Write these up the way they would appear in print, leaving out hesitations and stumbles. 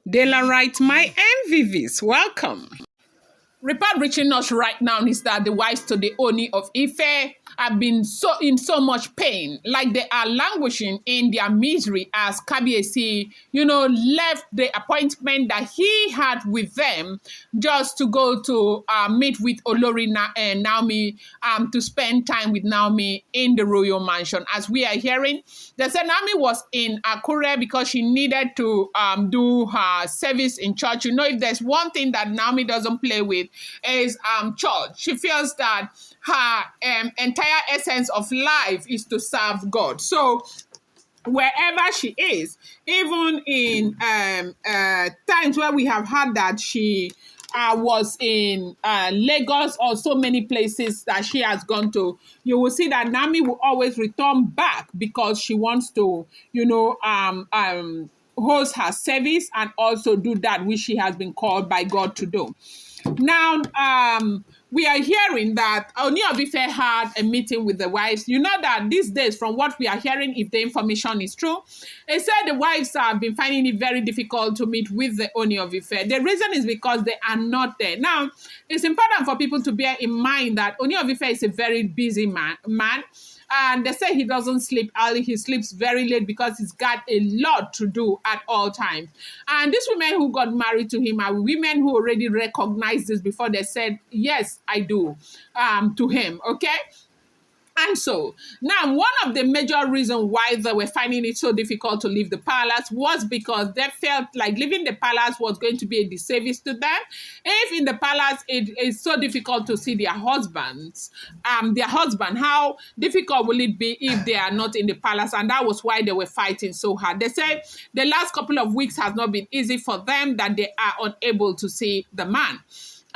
Dela writes, my MVVs, welcome. Report reaching us right now is that the wives to the Ooni of Ife have been so much pain, like they are languishing in their misery as Kabiyesi, left the appointment that he had with them just to go to meet with Naomi to spend time with Naomi in the royal mansion. As we are hearing, they said Naomi was in Akure because she needed to do her service in church. If there's one thing that Naomi doesn't play with is church. She feels that her entire essence of life is to serve God. So wherever she is, even in times where we have had that she was in Lagos or so many places that she has gone to, you will see that Naomi will always return back because she wants to, host her service and also do that which she has been called by God to do. Now, we are hearing that Ooni of Ife had a meeting with the wives. You know that these days, from what we are hearing, if the information is true, they said the wives have been finding it very difficult to meet with the Ooni of Ife. The reason is because they are not there. Now, it's important for people to bear in mind that Ooni of Ife is a very busy man. And they say he doesn't sleep early. He sleeps very late because he's got a lot to do at all times. And these women who got married to him are women who already recognized this before they said, yes, I do, to him, okay? And so, now, one of the major reasons why they were finding it so difficult to leave the palace was because they felt like leaving the palace was going to be a disservice to them. If in the palace it is so difficult to see their husbands, how difficult will it be if they are not in the palace? And that was why they were fighting so hard. They said the last couple of weeks has not been easy for them, that they are unable to see the man.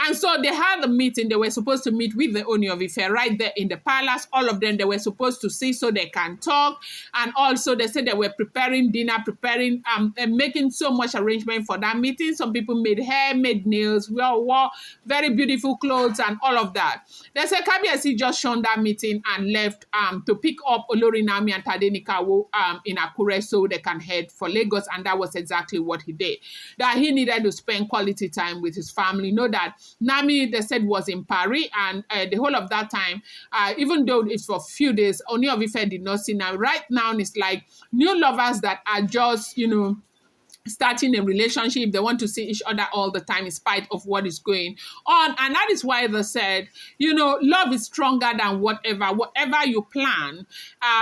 And so they had a meeting. They were supposed to meet with the Ooni of Ife right there in the palace. All of them, they were supposed to see so they can talk. And also they said they were preparing dinner, and making so much arrangement for that meeting. Some people made hair, made nails, wore very beautiful clothes and all of that. They said Kabiyesi just shunned that meeting and left to pick up Olori Naomi and Tadenikawo in Akure so they can head for Lagos. And that was exactly what he did. That he needed to spend quality time with his family. Know that Naomi, they said, was in Paris, and the whole of that time, even though it's for a few days, Ooni of Ife did not see. Now, right now, it's like new lovers that are just, starting a relationship. They want to see each other all the time in spite of what is going on. And that is why they said, love is stronger than whatever you plan.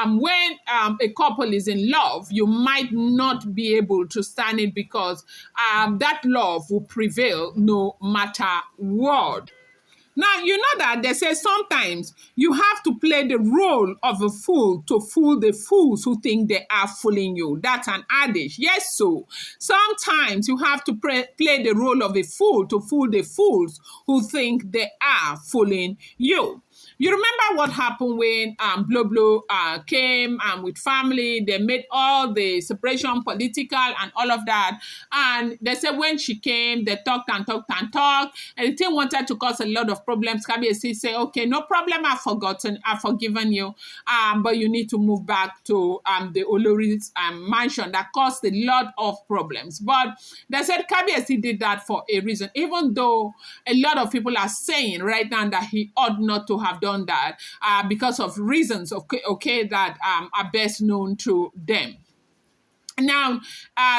When a couple is in love, you might not be able to stand it because that love will prevail no matter what. Now, you know that they say sometimes you have to play the role of a fool to fool the fools who think they are fooling you. That's an adage. Yes, so sometimes you have to play the role of a fool to fool the fools who think they are fooling you. You remember what happened when Blo came with family. They made all the separation political and all of that. And they said when she came, they talked and talked and talked. And the thing wanted to cause a lot of problems. Kabiyesi said, okay, no problem, I've forgiven you. But you need to move back to the Olori's mansion. That caused a lot of problems. But they said Kabiyesi did that for a reason. Even though a lot of people are saying right now that he ought not to have done that because of reasons, that are best known to them. Now,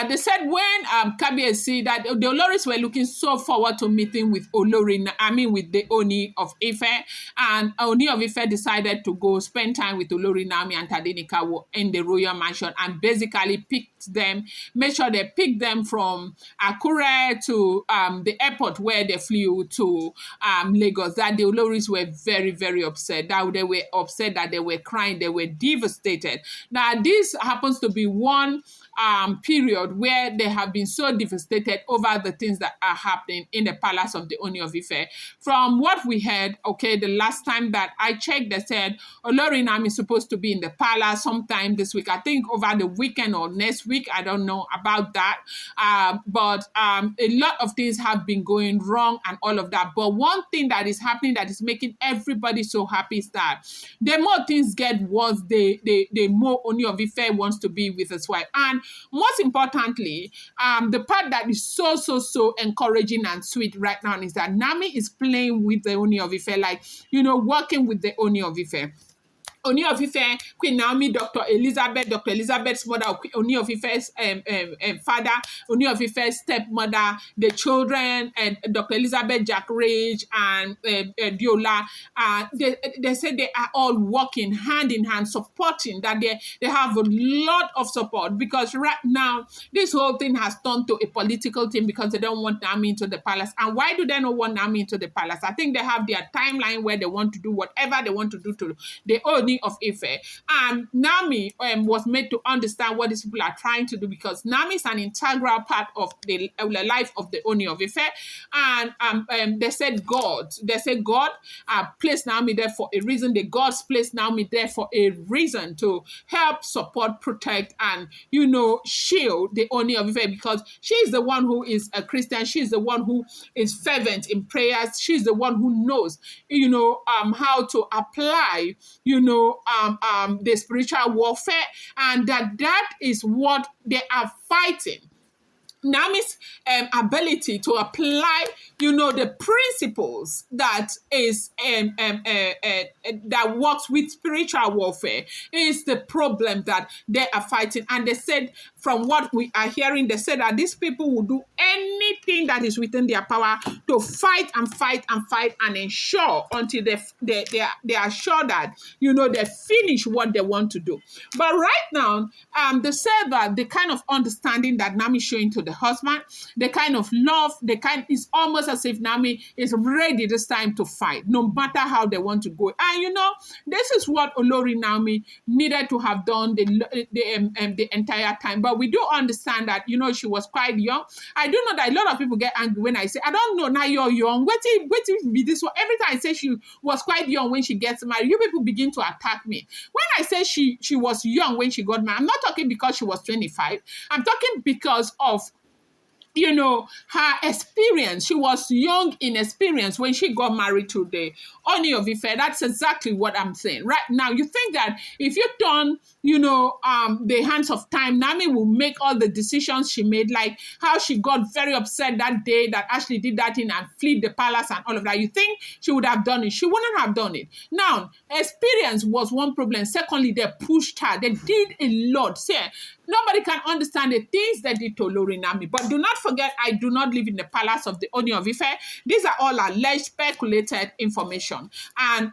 they said when Kabiyesi, that the Oloris were looking so forward to meeting with with the Ooni of Ife, and Ooni of Ife decided to go spend time with Olori Naomi and Tadenikawo in the royal mansion and basically made sure they picked them from Akure to the airport where they flew to Lagos. That the Oloris were very, very upset. That they were upset, that they were crying, they were devastated. Now, this happens to be one period where they have been so devastated over the things that are happening in the palace of the Ooni of Ife. From what we heard, the last time that I checked, they said Olori Naomi is supposed to be in the palace sometime this week. I think over the weekend or next week. I don't know about that. But a lot of things have been going wrong and all of that. But one thing that is happening that is making everybody so happy is that the more things get worse, the more Ooni of Ife wants to be with his wife. And most importantly, the part that is so encouraging and sweet right now is that Naomi is playing with the Ooni of Ife, like, working with the Ooni of Ife. Ooni of Ife, Queen Naomi, Dr. Elizabeth's mother, Ooni of Ife's father, Ooni of Ife's stepmother, the children, and Dr. Elizabeth, Jack Rage, and Diola. They said they are all working hand in hand, supporting, that they have a lot of support, because right now, this whole thing has turned to a political thing because they don't want Naomi into the palace. And why do they not want Naomi into the palace? I think they have their timeline where they want to do whatever they want to do to the Ooni of Ife. And Naomi was made to understand what these people are trying to do, because Naomi is an integral part of the life of the Ooni of Ife. And they said God placed Naomi there for a reason. The gods placed Naomi there for a reason, to help, support, protect, and shield the Ooni of Ife, because she is the one who is a Christian. She is the one who is fervent in prayers. She's the one who knows how to apply the spiritual warfare, and that is what they are fighting. Naomi's ability to apply, the principles that is that works with spiritual warfare, is the problem that they are fighting. And they said, from what we are hearing, they said that these people will do anything that is within their power to fight and fight and fight and ensure until they are sure that they finish what they want to do. But right now, they said that the kind of understanding that Naomi is showing to the husband, the kind of love, is almost as if Naomi is ready this time to fight, no matter how they want to go. And this is what Olori Naomi needed to have done the entire time. But we do understand that she was quite young. I do know that a lot of people get angry when I say, I don't know, now you're young. Wait till be this one. Every time I say she was quite young when she gets married, you people begin to attack me. When I say she was young when she got married, I'm not talking because she was 25. I'm talking because of her experience. She was young in experience when she got married to the Ooni of Ife. That's exactly what I'm saying. Right now, you think that if you turn, the hands of time, Naomi will make all the decisions she made, like how she got very upset that day that Ashley did that thing and fled the palace and all of that. You think she would have done it? She wouldn't have done it. Now, experience was one problem. Secondly, they pushed her. They did a lot. See, nobody can understand the things they did to Olori Naomi. But do not forget, I do not live in the palace of the Ooni of Ife. These are all alleged, speculated information. And,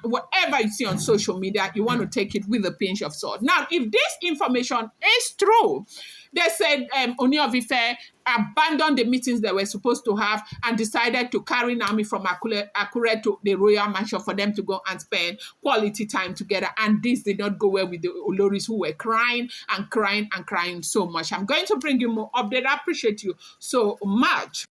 whatever you see on social media, you want to take it with a pinch of salt. Now, if this information is true, they said Ooni of Ife abandoned the meetings they were supposed to have and decided to carry Naomi from Akure to the royal mansion for them to go and spend quality time together. And this did not go well with the Oloris, who were crying and crying and crying so much. I'm going to bring you more update. I appreciate you so much.